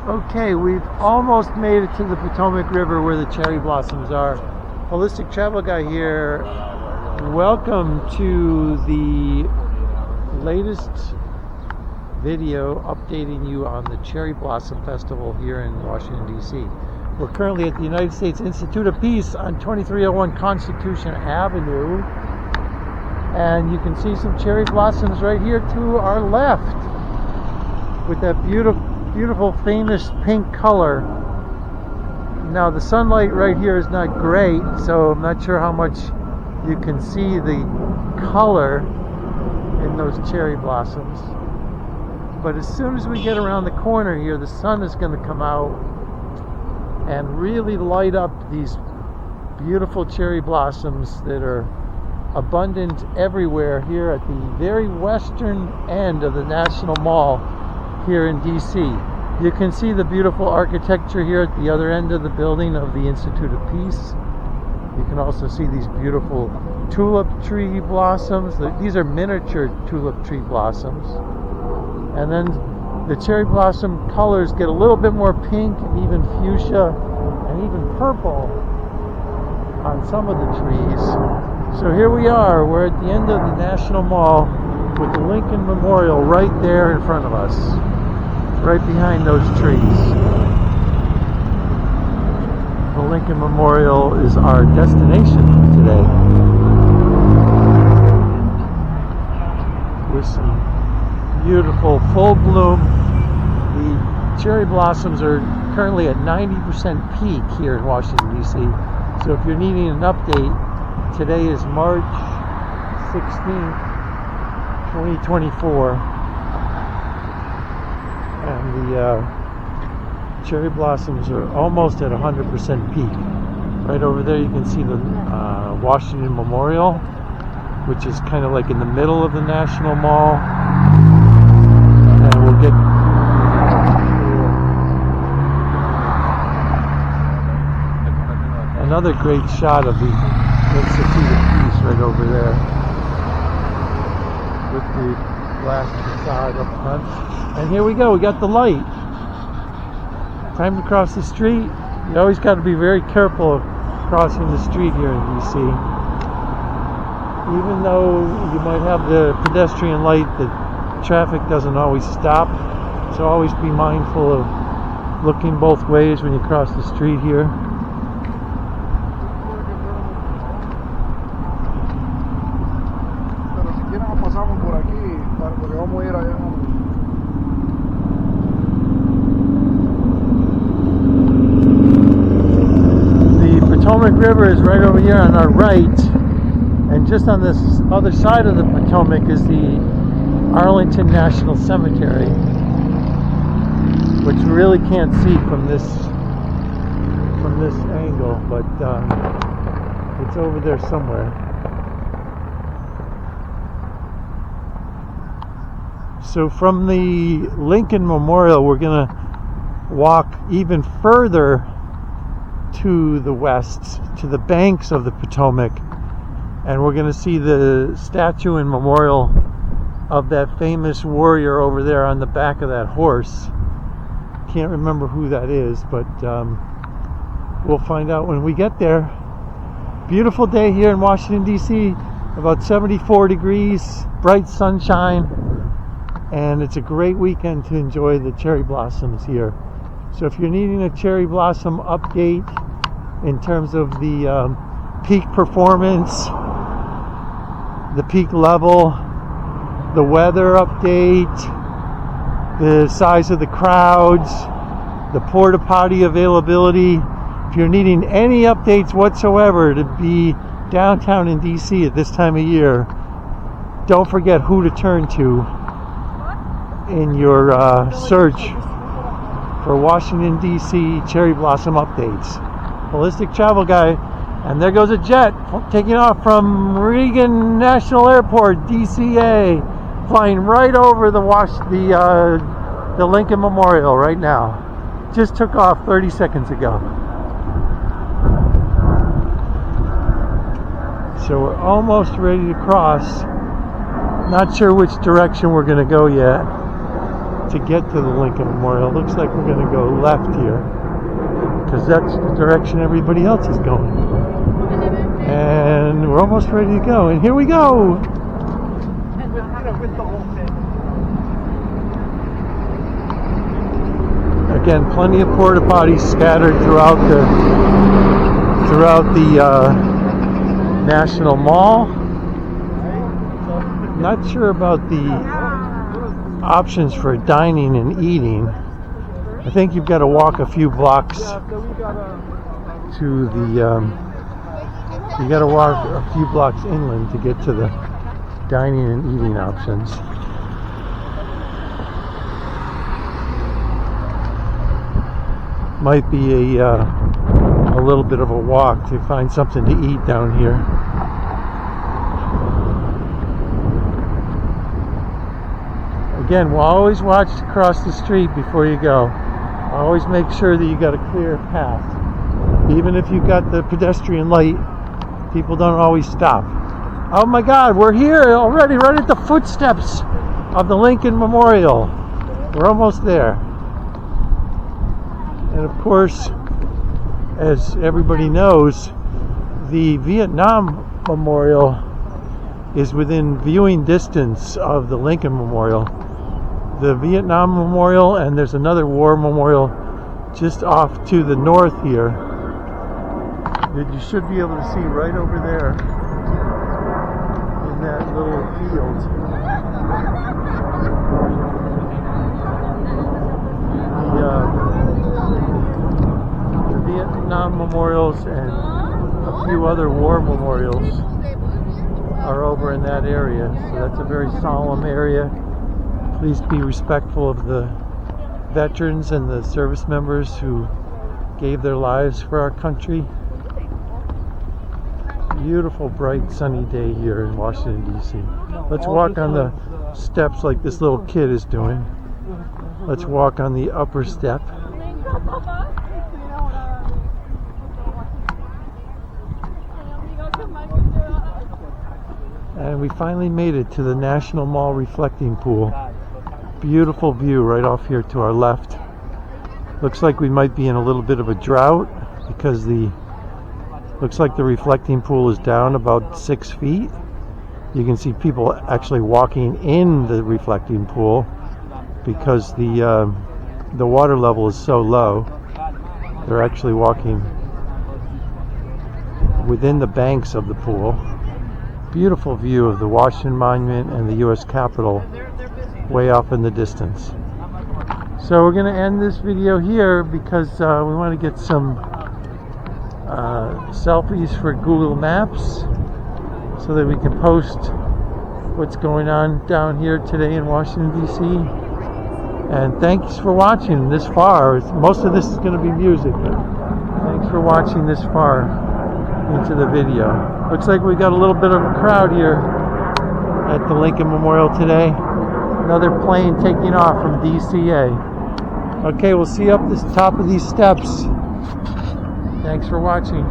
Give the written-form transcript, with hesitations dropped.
Okay, we've almost made it to the Potomac River where the cherry blossoms are. Holistic Travel Guy here. Welcome to the latest video updating you on the Cherry Blossom Festival here in Washington, D.C. We're currently at the United States Institute of Peace on 2301 Constitution Avenue. And you can see some cherry blossoms right here to our left with that beautiful famous pink color. Now the sunlight right here is not great, so I'm not sure how much you can see the color in those cherry blossoms. But as soon as we get around the corner here, the sun is going to come out and really light up these beautiful cherry blossoms that are abundant everywhere here at the very western end of the National Mall here in DC. You can see the beautiful architecture here at the other end of the building of the Institute of Peace. You can also see these beautiful tulip tree blossoms. These are miniature tulip tree blossoms. And then the cherry blossom colors get a little bit more pink and even fuchsia and even purple on some of the trees. So here we are, we're at the end of the National Mall with the Lincoln Memorial right there in front of us, right behind those trees. The Lincoln Memorial is our destination today, with some beautiful full bloom. The cherry blossoms are currently at 90% peak here in Washington, D.C. So if you're needing an update, today is March 16th, 2024, and the cherry blossoms are almost at 100% peak. Right over there you can see the Washington Memorial, which is kind of like in the middle of the National Mall, and we'll get another great shot of the Institute of Peace right over there with the glass facade up front. And here we go, we got the light. Time to cross the street. You always got to be very careful of crossing the street here in DC. Even though you might have the pedestrian light, the traffic doesn't always stop. So always be mindful of looking both ways when you cross the street here. The Potomac River is right over here on our right, and just on this other side of the Potomac is the Arlington National Cemetery, which you really can't see from this angle, but it's over there somewhere. So from the Lincoln Memorial, we're going to walk even further to the west, to the banks of the Potomac, and we're going to see the statue and memorial of that famous warrior over there on the back of that horse. Can't remember who that is, but we'll find out when we get there. Beautiful day here in Washington, D.C., about 74 degrees, bright sunshine, and it's a great weekend to enjoy the cherry blossoms here. So if you're needing a cherry blossom update in terms of the peak performance, the peak level, the weather update, the size of the crowds, the porta potty availability, if you're needing any updates whatsoever to be downtown in DC at this time of year, don't forget who to turn to in your search for Washington, D.C. cherry blossom updates. Holistic Travel Guy. And there goes a jet taking off from Reagan National Airport, DCA, flying right over the Lincoln Memorial right now. Just took off 30 seconds ago. So we're almost ready to cross. Not sure which direction we're going to go yet. to get to the Lincoln Memorial. Looks like we're going to go left here because that's the direction everybody else is going. And we're almost ready to go. And here we go. Again, plenty of porta potties scattered throughout the National Mall. Not sure about the options for dining and eating. I think you've got to walk a few blocks to the. You got to walk a few blocks inland to get to the dining and eating options. Might be a little bit of a walk to find something to eat down here. Again, we'll always watch across the street before you go. Always make sure that you got a clear path. Even if you've got the pedestrian light, people don't always stop. Oh my God, we're here already, right at the footsteps of the Lincoln Memorial. We're almost there. And of course, as everybody knows, the Vietnam Memorial is within viewing distance of the Lincoln Memorial. The Vietnam Memorial, and there's another war memorial just off to the north here that you should be able to see right over there in that little field. The Vietnam memorials and a few other war memorials are over in that area, so that's a very solemn area. Please be respectful of the veterans and the service members who gave their lives for our country. Beautiful, bright, sunny day here in Washington, D.C. Let's walk on the steps like this little kid is doing. Let's walk on the upper step. And we finally made it to the National Mall reflecting pool. Beautiful view right off here to our left. Looks like we might be in a little bit of a drought because looks like the reflecting pool is down about 6 feet. You can see people actually walking in the reflecting pool because the water level is so low. They're actually walking within the banks of the pool. Beautiful view of the Washington Monument and the U.S. Capitol way off in the distance. So we're going to end this video here because we want to get some selfies for Google Maps so that we can post what's going on down here today in Washington, D.C. And thanks for watching this far. Most of this is going to be music, but thanks for watching this far into the video. Looks like we got a little bit of a crowd here at the Lincoln Memorial today. Another plane taking off from DCA. Okay, we'll see you up the top of these steps. Thanks for watching.